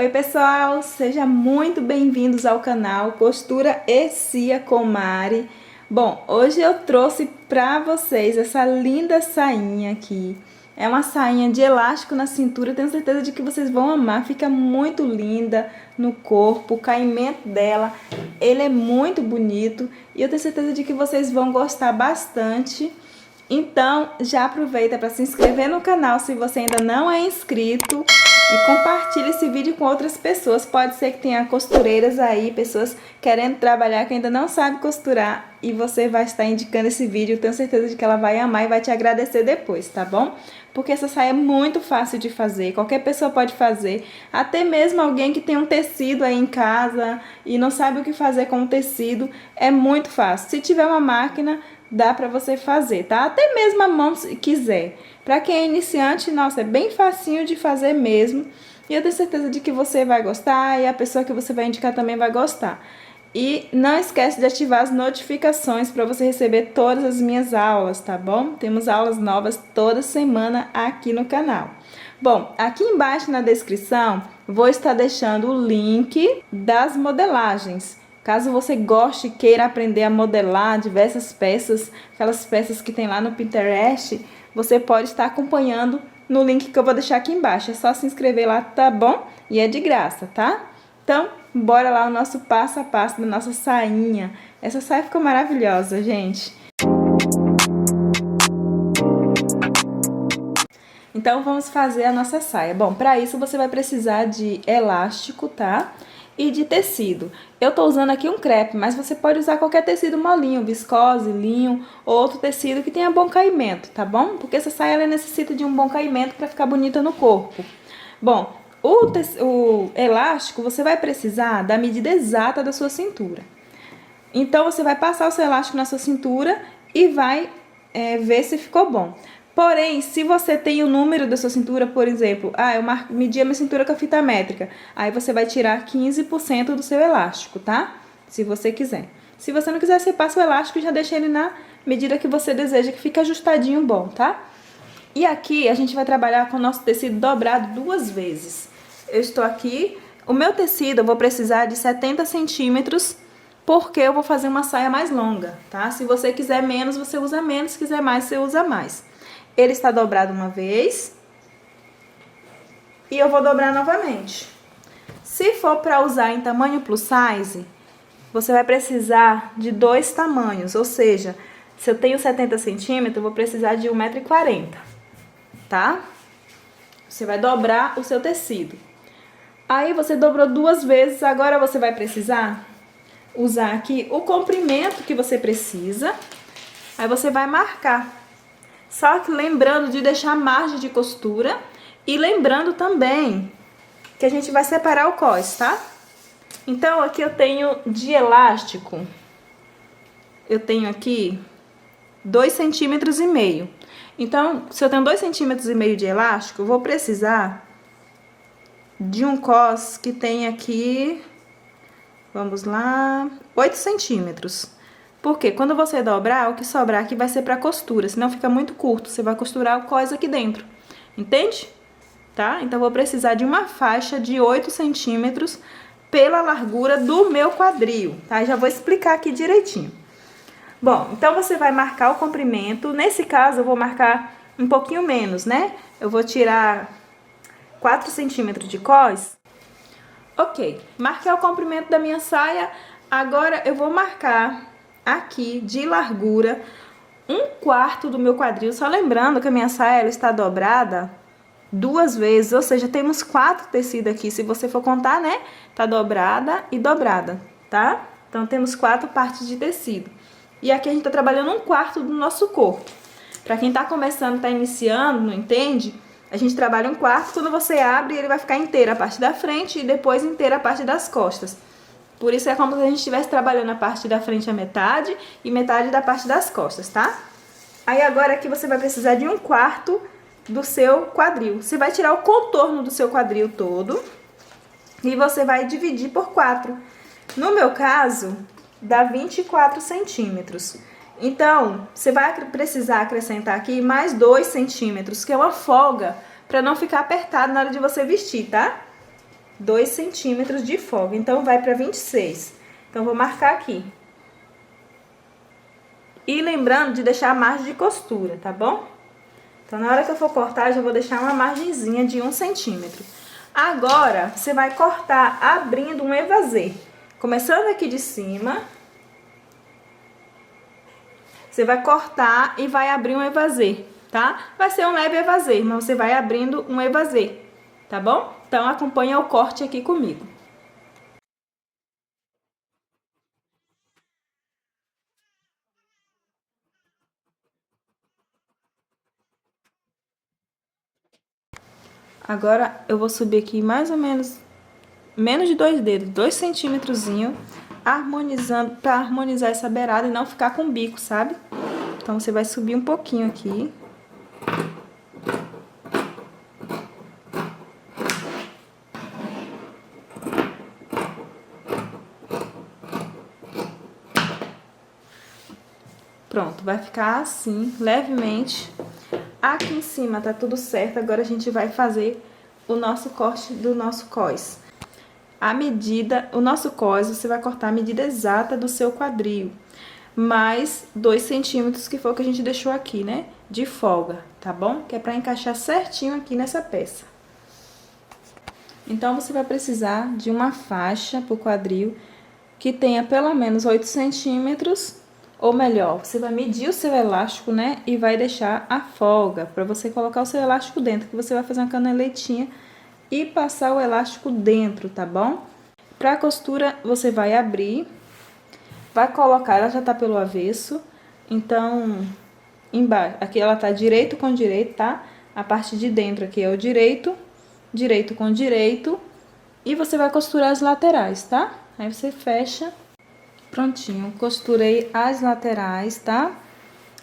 Oi pessoal, sejam muito bem-vindos ao canal Costura e Cia com Mari. Bom, hoje eu trouxe pra vocês essa linda sainha aqui. É uma sainha de elástico na cintura, tenho certeza de que vocês vão amar, fica muito linda no corpo, o caimento dela, ele é muito bonito e eu tenho certeza de que vocês vão gostar bastante. Então, já aproveita para se inscrever no canal se você ainda não é inscrito e compartilhe esse vídeo com outras pessoas. Pode ser que tenha costureiras aí, pessoas querendo trabalhar que ainda não sabe costurar e você vai estar indicando esse vídeo. Eu tenho certeza de que ela vai amar e vai te agradecer depois, tá bom? Porque essa saia é muito fácil de fazer, qualquer pessoa pode fazer, até mesmo alguém que tem um tecido aí em casa e não sabe o que fazer com o tecido, é muito fácil. Se tiver uma máquina, dá pra você fazer, tá? Até mesmo a mão, se quiser. Pra quem é iniciante, nossa, é bem facinho de fazer mesmo. E eu tenho certeza de que você vai gostar e a pessoa que você vai indicar também vai gostar. E não esquece de ativar as notificações para você receber todas as minhas aulas, tá bom? Temos aulas novas toda semana aqui no canal. Bom, aqui embaixo na descrição vou estar deixando o link das modelagens. Caso você goste e queira aprender a modelar diversas peças, aquelas peças que tem lá no Pinterest, você pode estar acompanhando no link que eu vou deixar aqui embaixo. É só se inscrever lá, tá bom? E é de graça, tá? Então, bora lá o nosso passo a passo da nossa sainha. Essa saia ficou maravilhosa, gente. Então, vamos fazer a nossa saia. Bom, para isso você vai precisar de elástico, tá? E de tecido. Eu tô usando aqui um crepe, mas você pode usar qualquer tecido molinho, viscose, linho ou outro tecido que tenha bom caimento, tá bom? Porque essa saia ela necessita de um bom caimento para ficar bonita no corpo. Bom, o elástico você vai precisar da medida exata da sua cintura. Então, você vai passar o seu elástico na sua cintura e vai ver se ficou bom. Porém, se você tem o número da sua cintura, por exemplo, eu medi a minha cintura com a fita métrica, aí você vai tirar 15% do seu elástico, tá? Se você quiser. Se você não quiser, você passa o elástico e já deixa ele na medida que você deseja, que fica ajustadinho bom, tá? E aqui a gente vai trabalhar com o nosso tecido dobrado 2 vezes. Eu estou aqui, o meu tecido eu vou precisar de 70 centímetros, porque eu vou fazer uma saia mais longa, tá? Se você quiser menos, você usa menos, se quiser mais, você usa mais. Ele está dobrado uma vez e eu vou dobrar novamente. Se for para usar em tamanho plus size, você vai precisar de 2 tamanhos, ou seja, se eu tenho 70 centímetros, eu vou precisar de 1,40 m, tá? Você vai dobrar o seu tecido. Aí você dobrou 2 vezes, agora você vai precisar usar aqui o comprimento que você precisa. Aí você vai marcar. Só que lembrando de deixar margem de costura e lembrando também que a gente vai separar o cós, tá? Então, aqui eu tenho de elástico, eu tenho aqui 2,5 centímetros. Então, se eu tenho 2,5 centímetros de elástico, eu vou precisar de um cós que tem aqui, vamos lá, 8 centímetros. Porque quando você dobrar, o que sobrar aqui vai ser para costura, senão fica muito curto. Você vai costurar o cós aqui dentro, entende? Tá? Então, eu vou precisar de uma faixa de 8 centímetros pela largura do meu quadril, tá? Já vou explicar aqui direitinho. Bom, então você vai marcar o comprimento. Nesse caso, eu vou marcar um pouquinho menos, né? Eu vou tirar 4 centímetros de cós. Ok, marquei o comprimento da minha saia. Agora, eu vou marcar aqui de largura 1/4 do meu quadril, só lembrando que a minha saia ela está dobrada 2 vezes, ou seja, temos 4 tecidos aqui, se você for contar, né? Tá dobrada e dobrada, tá? Então, temos 4 partes de tecido. E aqui a gente tá trabalhando 1/4 do nosso corpo. Pra quem tá começando, tá iniciando, não entende? A gente trabalha 1/4, quando você abre, ele vai ficar inteiro a parte da frente e depois inteira a parte das costas. Por isso é como se a gente estivesse trabalhando a parte da frente a metade e metade da parte das costas, tá? Aí agora aqui você vai precisar de 1/4 do seu quadril. Você vai tirar o contorno do seu quadril todo e você vai dividir por 4. No meu caso, dá 24 centímetros. Então, você vai precisar acrescentar aqui mais 2 centímetros, que é uma folga, para não ficar apertado na hora de você vestir, tá? 2 centímetros de folga, então vai para 26. Então, vou marcar aqui. E lembrando de deixar a margem de costura, tá bom? Então, na hora que eu for cortar, já vou deixar uma margenzinha de 1 centímetro. Agora, você vai cortar abrindo um evasê. Começando aqui de cima, você vai cortar e vai abrir um evasê, tá? Vai ser um leve evasê, mas você vai abrindo um evasê, tá bom? Então, acompanha o corte aqui comigo. Agora, eu vou subir aqui mais ou menos de 2 dedos, 2 centímetrozinho, harmonizando, pra harmonizar essa beirada e não ficar com bico, sabe? Então, você vai subir um pouquinho aqui. Pronto, vai ficar assim, levemente. Aqui em cima tá tudo certo, agora a gente vai fazer o nosso corte do nosso cós. A medida, o nosso cós, você vai cortar a medida exata do seu quadril, mais 2 centímetros, que foi o que a gente deixou aqui, né? De folga, tá bom? Que é pra encaixar certinho aqui nessa peça. Então, você vai precisar de uma faixa pro quadril que tenha pelo menos 8 centímetros, ou melhor, você vai medir o seu elástico, né? E vai deixar a folga, pra você colocar o seu elástico dentro, que você vai fazer uma canaletinha e passar o elástico dentro, tá bom? Pra costura, você vai abrir, vai colocar, ela já tá pelo avesso, então, embaixo, aqui ela tá direito com direito, tá? A parte de dentro aqui é o direito, direito com direito, e você vai costurar as laterais, tá? Aí você fecha, prontinho, costurei as laterais, tá?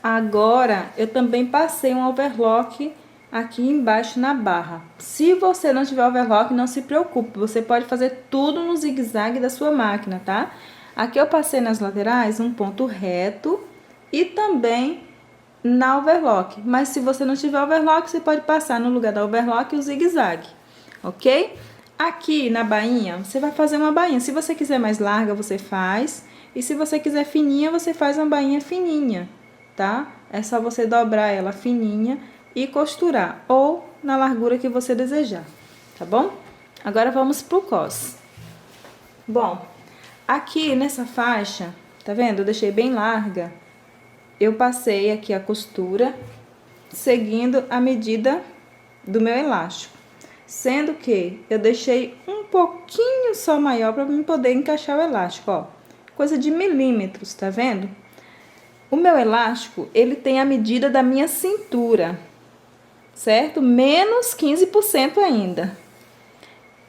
Agora, eu também passei um overlock aqui embaixo na barra. Se você não tiver overlock, não se preocupe, você pode fazer tudo no zigue-zague da sua máquina, tá? Aqui eu passei nas laterais um ponto reto e também na overlock. Mas se você não tiver overlock, você pode passar no lugar da overlock o zigue-zague, ok? Aqui na bainha, você vai fazer uma bainha. Se você quiser mais larga, você faz. E se você quiser fininha, você faz uma bainha fininha, tá? É só você dobrar ela fininha e costurar, ou na largura que você desejar, tá bom? Agora vamos pro cós. Bom, aqui nessa faixa, tá vendo? Eu deixei bem larga. Eu passei aqui a costura, seguindo a medida do meu elástico. Sendo que eu deixei um pouquinho só maior para mim poder encaixar o elástico, ó. Coisa de milímetros, tá vendo? O meu elástico, ele tem a medida da minha cintura, certo? Menos 15% ainda.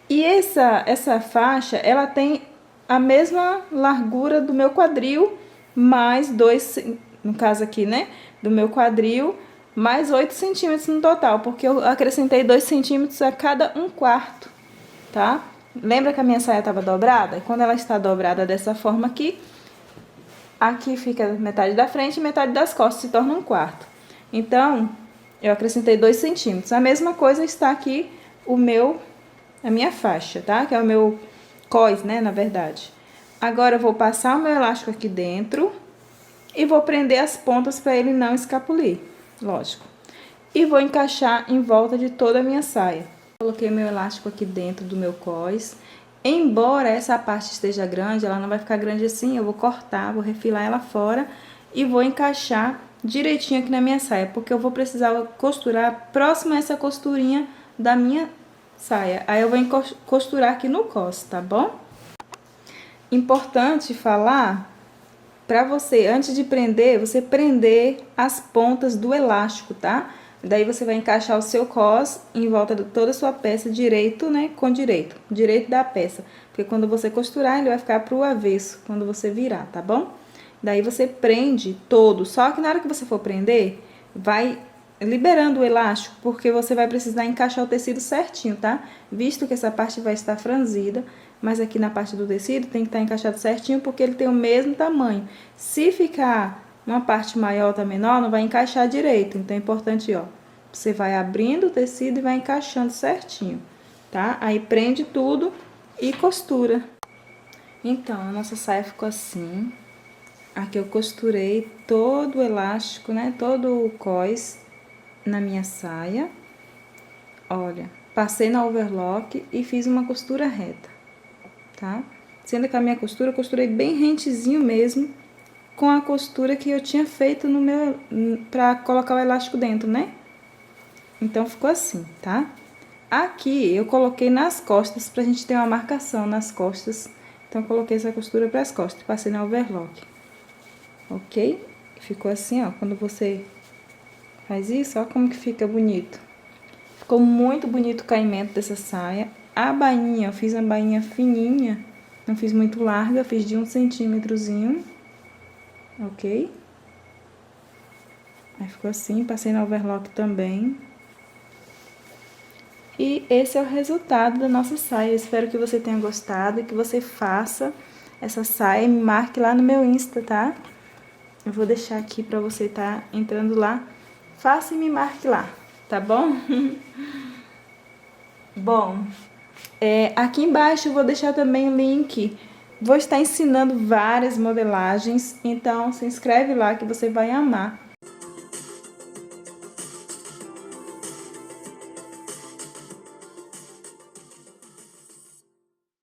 E essa faixa, ela tem a mesma largura do meu quadril, mais 2, no caso aqui, né? Do meu quadril, mais 8 centímetros no total, porque eu acrescentei 2 centímetros a cada 1/4, tá? Lembra que a minha saia estava dobrada? E quando ela está dobrada dessa forma aqui, aqui fica metade da frente e metade das costas, se torna 1/4. Então, eu acrescentei 2 centímetros. A mesma coisa está aqui a minha faixa, tá? Que é o meu cós, né, na verdade. Agora, eu vou passar o meu elástico aqui dentro e vou prender as pontas para ele não escapulir, lógico. E vou encaixar em volta de toda a minha saia. Coloquei meu elástico aqui dentro do meu cós. Embora essa parte esteja grande, ela não vai ficar grande assim, eu vou cortar, vou refilar ela fora e vou encaixar direitinho aqui na minha saia, porque eu vou precisar costurar próximo a essa costurinha da minha saia. Aí eu vou costurar aqui no cós, tá bom? Importante falar pra você, antes de prender, você prender as pontas do elástico, tá? Daí você vai encaixar o seu cós em volta de toda a sua peça direito, né? Com direito da peça. Porque quando você costurar, ele vai ficar pro avesso, quando você virar, tá bom? Daí você prende todo, só que na hora que você for prender, vai liberando o elástico, porque você vai precisar encaixar o tecido certinho, tá? Visto que essa parte vai estar franzida, mas aqui na parte do tecido tem que estar encaixado certinho, porque ele tem o mesmo tamanho. Se ficar uma parte maior ou outra menor, não vai encaixar direito. Então, é importante, ó, você vai abrindo o tecido e vai encaixando certinho, tá? Aí, prende tudo e costura. Então, a nossa saia ficou assim. Aqui eu costurei todo o elástico, né? Todo o cós na minha saia. Olha, passei na overlock e fiz uma costura reta, tá? Sendo que a minha costura, eu costurei bem rentezinho mesmo, com a costura que eu tinha feito no meu, pra colocar o elástico dentro, né? Então, ficou assim, tá? Aqui, eu coloquei nas costas, pra gente ter uma marcação nas costas. Então, eu coloquei essa costura pras costas, passei na overlock. Ok? Ficou assim, ó, quando você faz isso, ó como que fica bonito. Ficou muito bonito o caimento dessa saia. A bainha, eu fiz uma bainha fininha, não fiz muito larga, fiz de 1 centímetrozinho, ok? Aí ficou assim, passei na overlock também. E esse é o resultado da nossa saia. Eu espero que você tenha gostado e que você faça essa saia e me marque lá no meu Insta, tá? Eu vou deixar aqui pra você tá entrando lá. Faça e me marque lá, tá bom? Bom, aqui embaixo eu vou deixar também o link. Vou estar ensinando várias modelagens, então se inscreve lá que você vai amar.